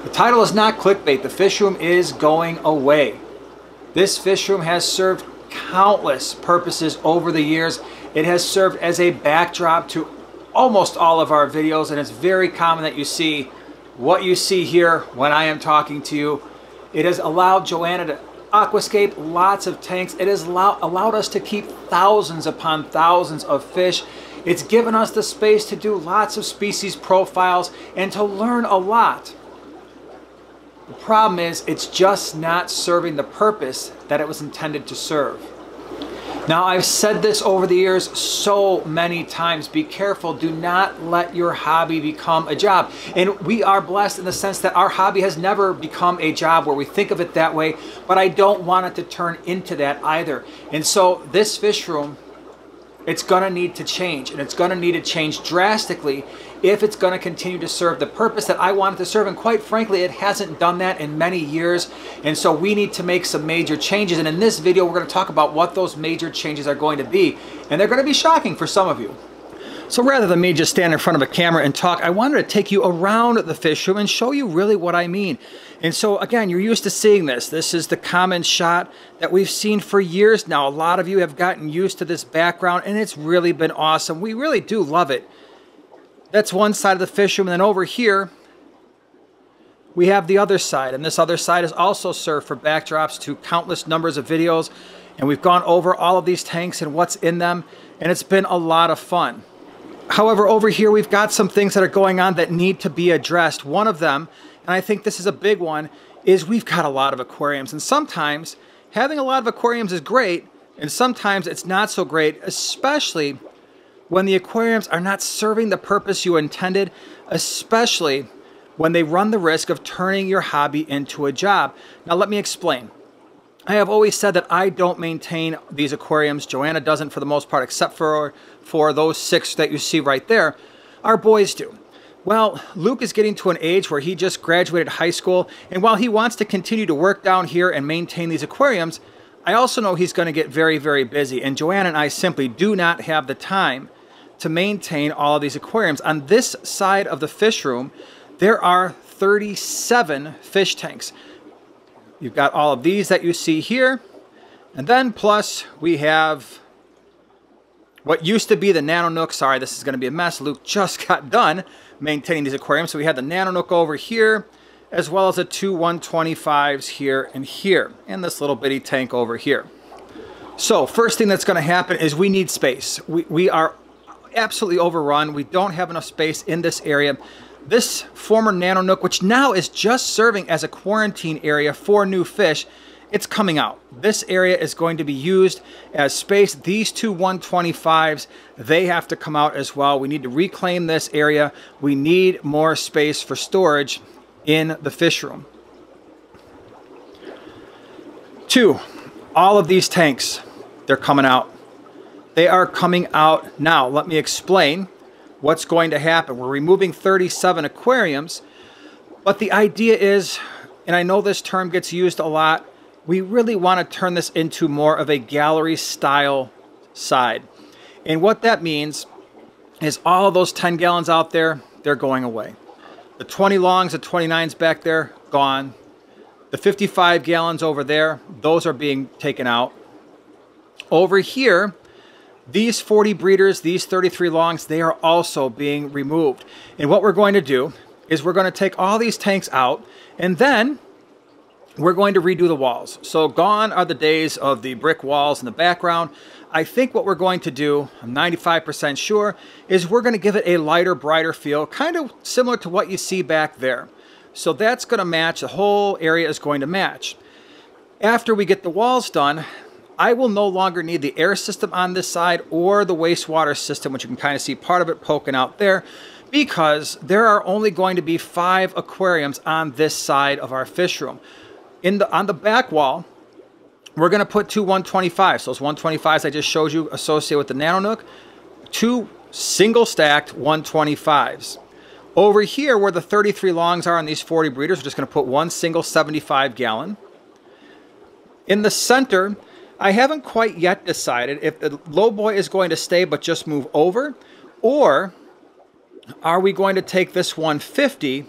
The title is not clickbait. The fish room is going away. This fish room has served countless purposes over the years. It has served as a backdrop to almost all of our videos, and it's very common that you see what you see here when I am talking to you. It has allowed Joanna to aquascape lots of tanks. It has allowed us to keep thousands upon thousands of fish. It's given us the space to do lots of species profiles and to learn a lot. The problem is it's just not serving the purpose that it was intended to serve. Now, I've said this over the years so many times. Be careful. Do not let your hobby become a job. And we are blessed in the sense that our hobby has never become a job where we think of it that way, but I don't want it to turn into that either. And so this fish room, it's going to need to change, and it's going to need to change drastically if it's going to continue to serve the purpose that I want it to serve. And quite frankly, it hasn't done that in many years. And so we need to make some major changes. And in this video, we're going to talk about what those major changes are going to be. And they're going to be shocking for some of you. So rather than me just stand in front of a camera and talk, I wanted to take you around the fish room and show you really what I mean. And so again, you're used to seeing this. This is the common shot that we've seen for years now. A lot of you have gotten used to this background, and it's really been awesome. We really do love it. That's one side of the fish room, and then over here, we have the other side. And this other side is also served for backdrops to countless numbers of videos. And we've gone over all of these tanks and what's in them, and it's been a lot of fun. However, over here, we've got some things that are going on that need to be addressed. One of them, and I think this is a big one, is we've got a lot of aquariums. And sometimes having a lot of aquariums is great, and sometimes it's not so great, especially when the aquariums are not serving the purpose you intended, especially when they run the risk of turning your hobby into a job. Now, let me explain. I have always said that I don't maintain these aquariums. Joanna doesn't for the most part, except for those 6 that you see right there. Our boys do. Well, Luke is getting to an age where he just graduated high school, and while he wants to continue to work down here and maintain these aquariums, I also know he's going to get very, very busy, and Joanna and I simply do not have the time to maintain all of these aquariums. On this side of the fish room, there are 37 fish tanks. You've got all of these that you see here, and then plus we have what used to be the Nano Nook. Sorry, this is going to be a mess. Luke just got done maintaining these aquariums. So we had the Nano Nook over here, as well as the 2 125s here and here, and this little bitty tank over here. So first thing that's going to happen is we need space. We are absolutely overrun. We don't have enough space in this area. This former Nano Nook, which now is just serving as a quarantine area for new fish, it's coming out. This area is going to be used as space. These 2 125s, they have to come out as well. We need to reclaim this area. We need more space for storage in the fish room. 2, all of these tanks, they're coming out. They are coming out now. Let me explain what's going to happen. We're removing 37 aquariums, but the idea is, and I know this term gets used a lot, we really want to turn this into more of a gallery style side. And what that means is all of those 10 gallons out there, they're going away. The 20 longs, the 29s back there, gone. The 55 gallons over there, those are being taken out. Over here, these 40 breeders, these 33 longs, they are also being removed. And what we're going to do is we're going to take all these tanks out, and then we're going to redo the walls. So gone are the days of the brick walls in the background. I think what we're going to do, I'm 95% sure, is we're going to give it a lighter, brighter feel, kind of similar to what you see back there. So that's going to match. The whole area is going to match. After we get the walls done, I will no longer need the air system on this side or the wastewater system, which you can kind of see part of it poking out there, because there are only going to be 5 aquariums on this side of our fish room. On the back wall, we're going to put 2 125s. So those 125s I just showed you associated with the Nano Nook, 2 single stacked 125s. Over here where the 33 longs are on these 40 breeders, we're just going to put 1 single 75 gallon. In the center, I haven't quite yet decided if the low boy is going to stay but just move over, or are we going to take this 150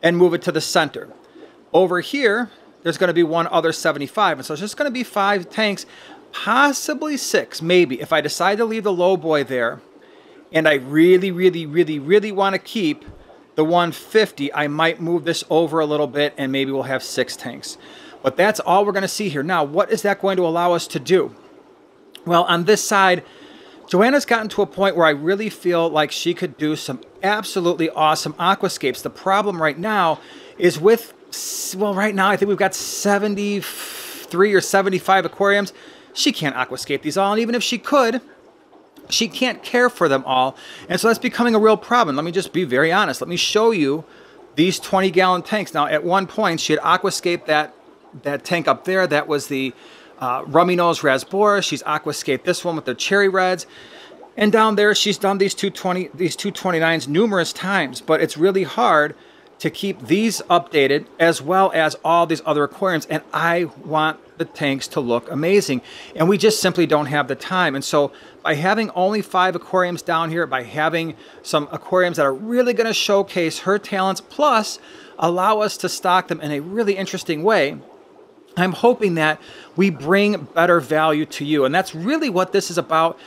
and move it to the center. Over here, there's going to be one other 75. And so it's just going to be 5 tanks, possibly 6, maybe. If I decide to leave the low boy there, and I really, really, really, really want to keep the 150, I might move this over a little bit, and maybe we'll have 6 tanks. But that's all we're going to see here. Now, what is that going to allow us to do? Well, on this side, Joanna's gotten to a point where I really feel like she could do some absolutely awesome aquascapes. The problem right now is with, well, right now I think we've got 73 or 75 aquariums. She can't aquascape these all, and even if she could, she can't care for them all. And so that's becoming a real problem. Let me just be very honest. Let me show you these 20-gallon tanks. Now, at one point, she had aquascaped that tank up there. That was the Rummy Nose Rasbora. She's aquascaped this one with the Cherry Reds. And down there, she's done these 229s numerous times. But it's really hard to keep these updated as well as all these other aquariums. And I want the tanks to look amazing. And we just simply don't have the time. And so by having only 5 aquariums down here, by having some aquariums that are really going to showcase her talents, plus allow us to stock them in a really interesting way, I'm hoping that we bring better value to you. And that's really what this is about.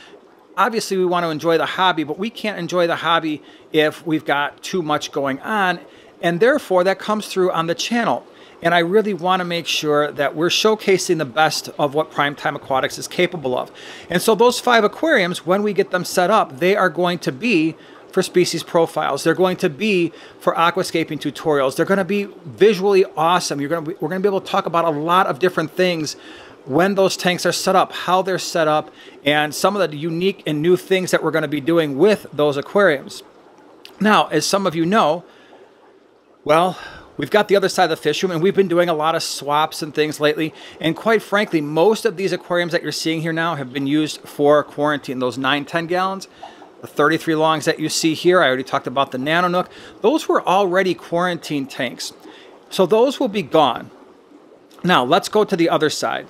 Obviously, we want to enjoy the hobby, but we can't enjoy the hobby if we've got too much going on. And therefore, that comes through on the channel. And I really want to make sure that we're showcasing the best of what Primetime Aquatics is capable of. And so those 5 aquariums, when we get them set up, they are going to be for species profiles. They're going to be for aquascaping tutorials. They're going to be visually awesome. We're going to be able to talk about a lot of different things when those tanks are set up, how they're set up, and some of the unique and new things that we're going to be doing with those aquariums. Now, as some of you know, well, we've got the other side of the fish room, and we've been doing a lot of swaps and things lately. And quite frankly, most of these aquariums that you're seeing here now have been used for quarantine. Those 9, 10 gallons, the 33 longs that you see here, I already talked about the Nano Nook. Those were already quarantine tanks. So those will be gone. Now, let's go to the other side.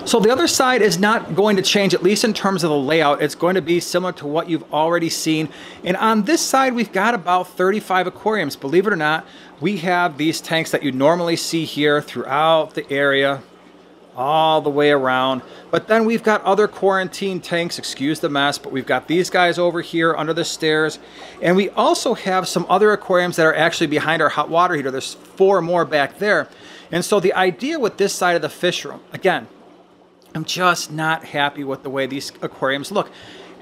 So the other side is not going to change, at least in terms of the layout. It's going to be similar to what you've already seen. And on this side, we've got about 35 aquariums. Believe it or not, we have these tanks that you normally see here throughout the area, all the way around. But then we've got other quarantine tanks, excuse the mess, but we've got these guys over here under the stairs. And we also have some other aquariums that are actually behind our hot water heater. There's 4 more back there. And so the idea with this side of the fish room, again, I'm just not happy with the way these aquariums look.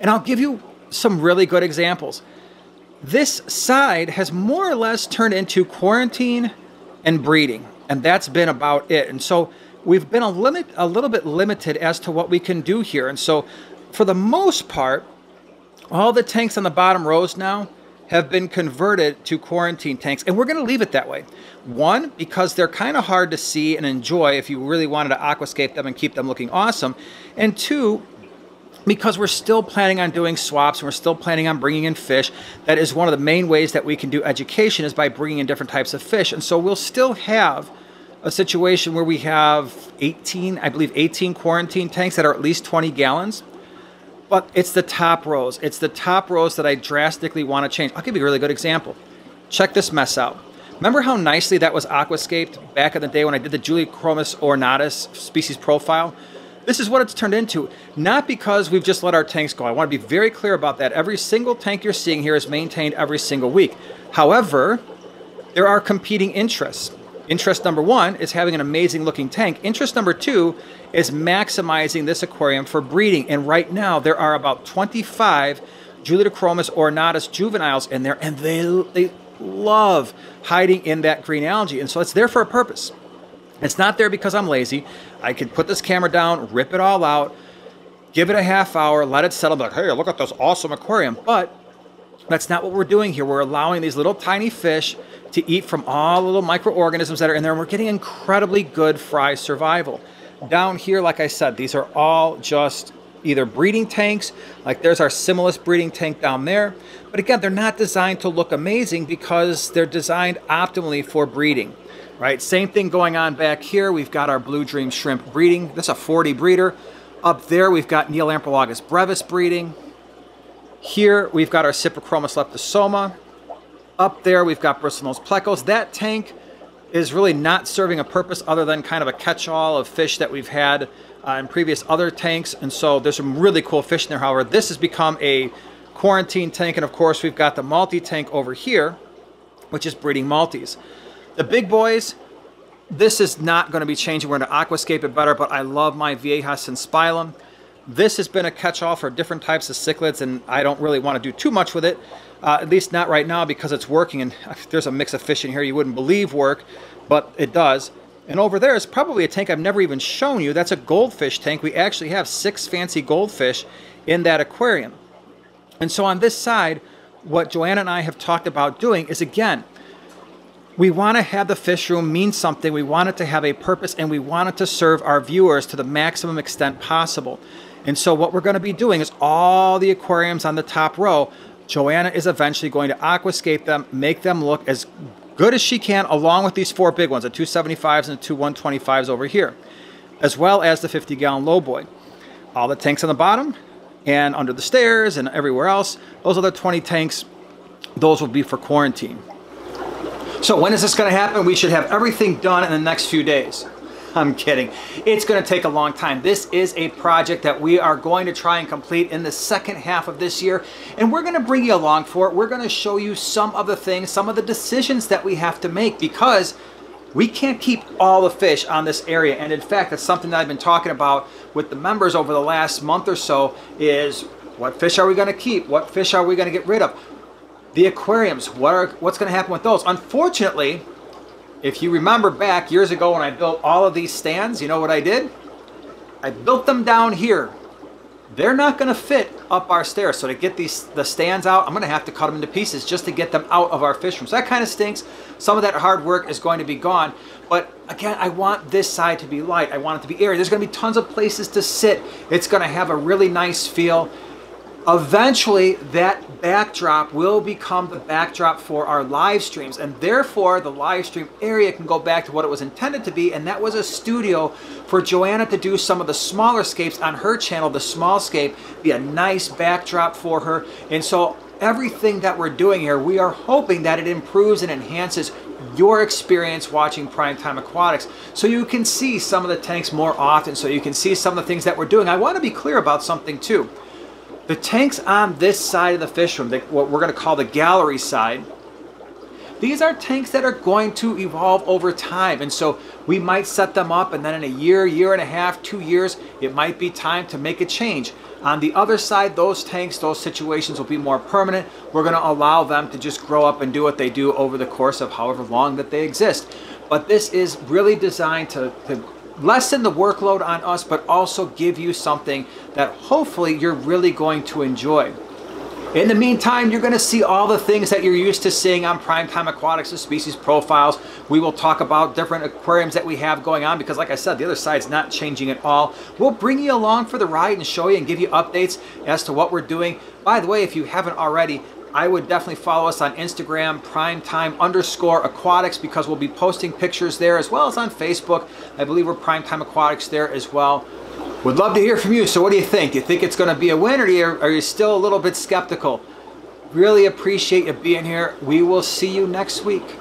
And I'll give you some really good examples. This side has more or less turned into quarantine and breeding, and that's been about it. And so we've been a little bit limited as to what we can do here. And so for the most part, all the tanks on the bottom rows now have been converted to quarantine tanks, and we're going to leave it that way. One, because they're kind of hard to see and enjoy if you really wanted to aquascape them and keep them looking awesome. And 2, because we're still planning on doing swaps and we're still planning on bringing in fish. That is one of the main ways that we can do education, is by bringing in different types of fish. And so we'll still have a situation where we have 18, I believe 18 quarantine tanks that are at least 20 gallons. But it's the top rows. It's the top rows that I drastically want to change. I'll give you a really good example. Check this mess out. Remember how nicely that was aquascaped back in the day when I did the Julichromis ornatus species profile? This is what it's turned into. Not because we've just let our tanks go. I want to be very clear about that. Every single tank you're seeing here is maintained every single week. However, there are competing interests. Interest number 1 is having an amazing looking tank. Interest number 2 is maximizing this aquarium for breeding. And right now there are about 25 Julichromis ornatus juveniles in there, and they love hiding in that green algae. And so it's there for a purpose. It's not there because I'm lazy. I could put this camera down, rip it all out, give it a half hour, let it settle, like, hey, look at this awesome aquarium. But that's not what we're doing here. We're allowing these little tiny fish to eat from all the little microorganisms that are in there, and we're getting incredibly good fry survival. Down here, like I said, these are all just either breeding tanks, like there's our Similis breeding tank down there. But again, they're not designed to look amazing because they're designed optimally for breeding, right? Same thing going on back here. We've got our Blue Dream shrimp breeding. This is a 40 breeder. Up there, we've got Neolamprologus brevis breeding. Here, we've got our Cyprichromis leptosoma. Up there, we've got bristlenose plecos. That tank is really not serving a purpose other than kind of a catch-all of fish that we've had in previous other tanks. And so there's some really cool fish in there. However, this has become a quarantine tank. And of course, we've got the multi tank over here, which is breeding multis. The big boys, this is not going to be changing. We're going to aquascape it better, but I love my Viejas and Spilum. This has been a catch-all for different types of cichlids, and I don't really want to do too much with it, at least not right now because it's working. And there's a mix of fish in here you wouldn't believe work, but it does. And over there is probably a tank I've never even shown you. That's a goldfish tank. We actually have 6 fancy goldfish in that aquarium. And so on this side, what Joanna and I have talked about doing is, again, we want to have the fish room mean something. We want it to have a purpose, and we want it to serve our viewers to the maximum extent possible. And so what we're going to be doing is all the aquariums on the top row, Joanna is eventually going to aquascape them, make them look as good as she can, along with these 4 big ones, the 275s and the 2 125s over here, as well as the 50-gallon lowboy. All the tanks on the bottom and under the stairs and everywhere else, those other 20 tanks, those will be for quarantine. So when is this going to happen? We should have everything done in the next few days. I'm kidding. It's going to take a long time. This is a project that we are going to try and complete in the second half of this year, and we're going to bring you along for it. We're going to show you some of the things, some of the decisions that we have to make, because we can't keep all the fish on this area. And in fact, that's something that I've been talking about with the members over the last month or so, is what fish are we going to keep? What fish are we going to get rid of? The aquariums, what's going to happen with those? Unfortunately, if you remember back years ago when I built all of these stands, you know what I did? I built them down here. They're not going to fit up our stairs. So to get the stands out, I'm going to have to cut them into pieces just to get them out of our fish room. So that kind of stinks. Some of that hard work is going to be gone. But again, I want this side to be light. I want it to be airy. There's going to be tons of places to sit. It's going to have a really nice feel. Eventually, that backdrop will become the backdrop for our live streams, and therefore the live stream area can go back to what it was intended to be, and that was a studio for Joanna to do some of the smaller scapes on her channel. The small scape be a nice backdrop for her. And so everything that we're doing here, we are hoping that it improves and enhances your experience watching Primetime Aquatics, so you can see some of the tanks more often, so you can see some of the things that we're doing. I want to be clear about something too. The tanks on this side of the fish room, what we're going to call the gallery side, these are tanks that are going to evolve over time. And so we might set them up, and then in a year, year and a half, 2 years, it might be time to make a change. On the other side, those tanks, those situations will be more permanent. We're going to allow them to just grow up and do what they do over the course of however long that they exist. But this is really designed to lessen the workload on us, but also give you something that hopefully you're really going to enjoy. In the meantime, you're going to see all the things that you're used to seeing on Primetime Aquatics, the species profiles. We will talk about different aquariums that we have going on, because like I said, the other side's not changing at all. We'll bring you along for the ride and show you and give you updates as to what we're doing. By the way, if you haven't already, I would definitely follow us on Instagram, primetime_aquatics, because we'll be posting pictures there, as well as on Facebook. I believe we're Primetime Aquatics there as well. Would love to hear from you. So what do you think? Do you think it's going to be a win, or are you still a little bit skeptical? Really appreciate you being here. We will see you next week.